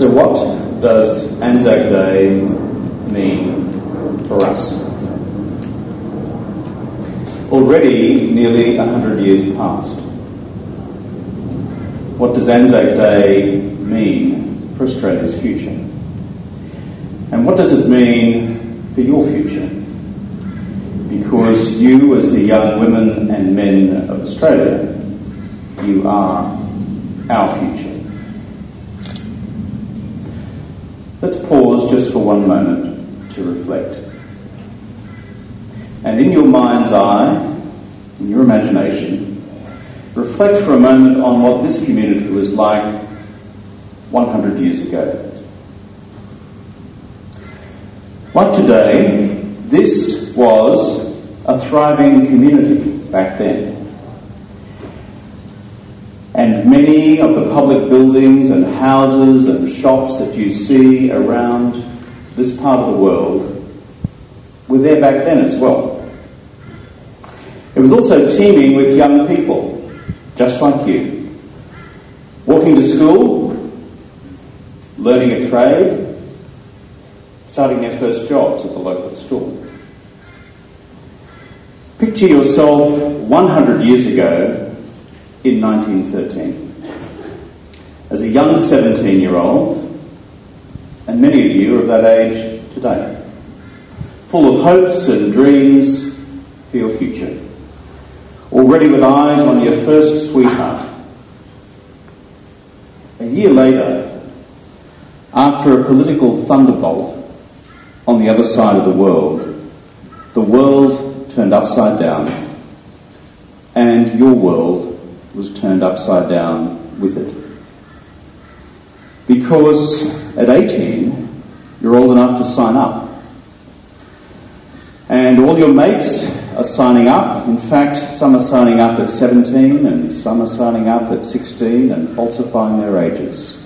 So what does Anzac Day mean for us? Already nearly 100 years passed. What does Anzac Day mean for Australia's future? And what does it mean for your future? Because you, as the young women and men of Australia, you are our future. Let's pause just for one moment to reflect. And in your mind's eye, in your imagination, reflect for a moment on what this community was like 100 years ago. Like today, this was a thriving community back then. And many of the public buildings and houses and shops that you see around this part of the world were there back then as well. It was also teeming with young people, just like you, walking to school, learning a trade, starting their first jobs at the local store. Picture yourself 100 years ago in 1913 as a young 17-year-old, and many of you are of that age today, full of hopes and dreams for your future, already with eyes on your first sweetheart. A year later, after a political thunderbolt on the other side of the world turned upside down, and your world was turned upside down with it. Because at 18, you're old enough to sign up. And all your mates are signing up. In fact, some are signing up at 17 and some are signing up at 16 and falsifying their ages.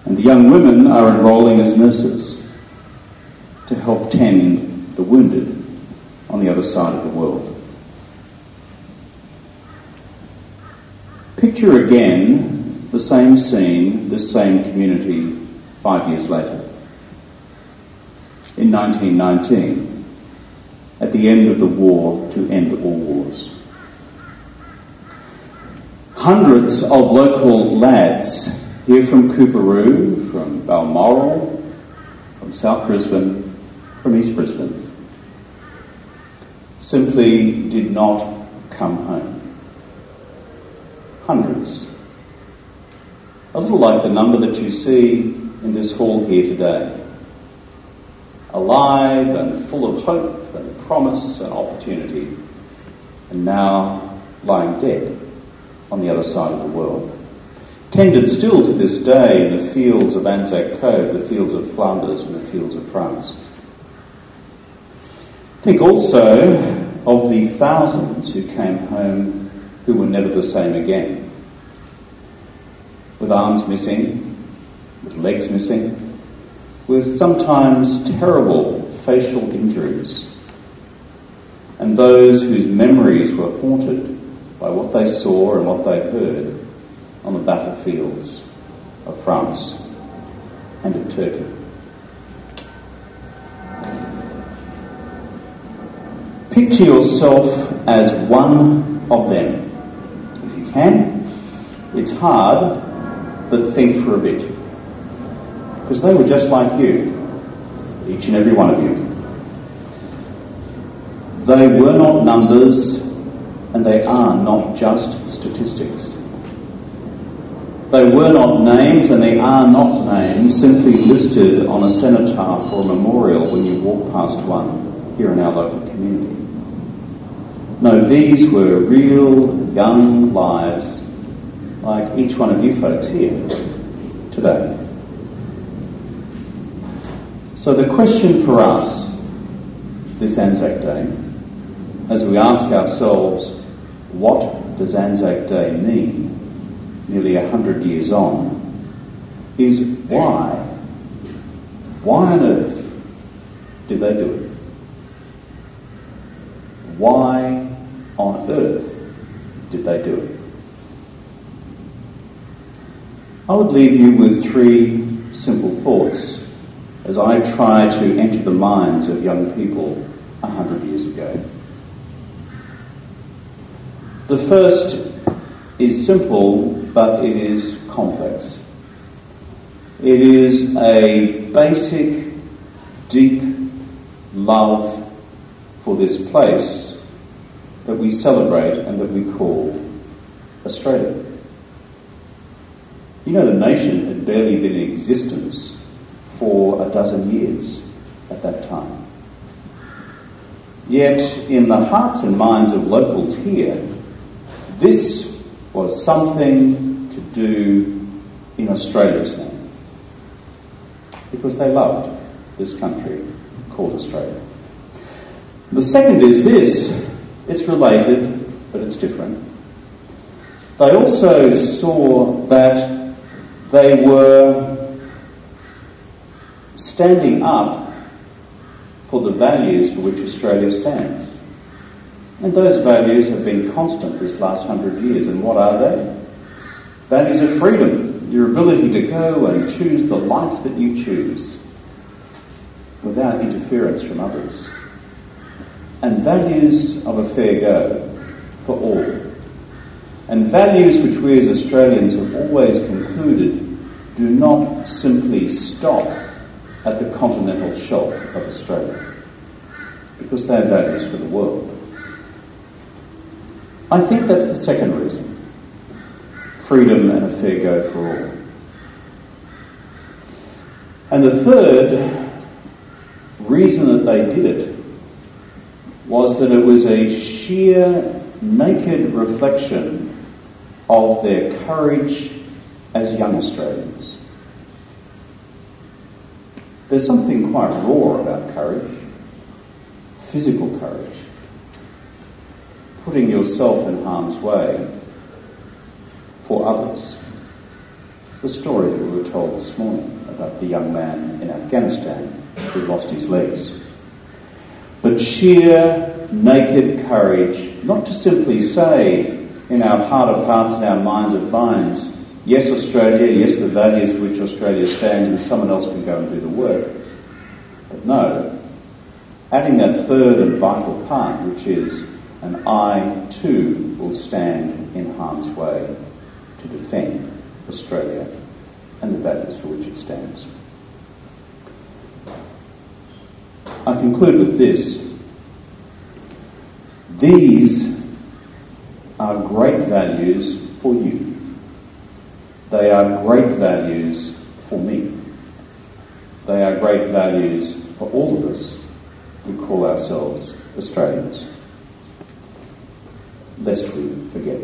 And the young women are enrolling as nurses to help tend the wounded on the other side of the world. Picture again the same scene, this same community 5 years later. In 1919, at the end of the war to end all wars. Hundreds of local lads here from Coorparoo, from Balmoral, from South Brisbane, from East Brisbane, simply did not come home. Hundreds. A little like the number that you see in this hall here today. Alive and full of hope and promise and opportunity, and now lying dead on the other side of the world. Tended still to this day in the fields of Anzac Cove, the fields of Flanders and the fields of France. Think also of the thousands who came home who were never the same again, with arms missing, with legs missing, with sometimes terrible facial injuries, and those whose memories were haunted by what they saw and what they heard on the battlefields of France and of Turkey. Picture yourself as one of them. If you can, it's hard, but think for a bit. Because they were just like you, each and every one of you. They were not numbers, and they are not just statistics. They were not names, and they are not names simply listed on a cenotaph or a memorial when you walk past one here in our local community. No, these were real young lives like each one of you folks here today. So the question for us this Anzac Day, as we ask ourselves, what does Anzac Day mean nearly 100 years on, is why? Why on earth did they do it? Why on earth did they do it? I would leave you with three simple thoughts as I try to enter the minds of young people 100 years ago. The first is simple, but it is complex. It is a basic, deep love for this place that we celebrate and that we call Australia. You know, the nation had barely been in existence for a dozen years at that time. Yet, in the hearts and minds of locals here, this was something to do in Australia's name, because they loved this country called Australia. The second is this: it's related, but it's different. They also saw that they were standing up for the values for which Australia stands. And those values have been constant this last 100 years. And what are they? Values of freedom, your ability to go and choose the life that you choose without interference from others. And values of a fair go for all. And values which we as Australians have always concluded do not simply stop at the continental shelf of Australia, because they are values for the world. I think that's the second reason. Freedom and a fair go for all. And the third reason that they did it was that it was a sheer, naked reflection of their courage as young Australians. There's something quite raw about courage, physical courage, putting yourself in harm's way for others. The story that we were told this morning about the young man in Afghanistan who lost his legs. But sheer, naked courage, not to simply say in our heart of hearts and our minds of minds, yes, Australia, yes, the values for which Australia stands, and someone else can go and do the work. But no, adding that third and vital part, which is, and I too will stand in harm's way to defend Australia and the values for which it stands. I conclude with this. These are great values for you. They are great values for me. They are great values for all of us who call ourselves Australians. Lest we forget.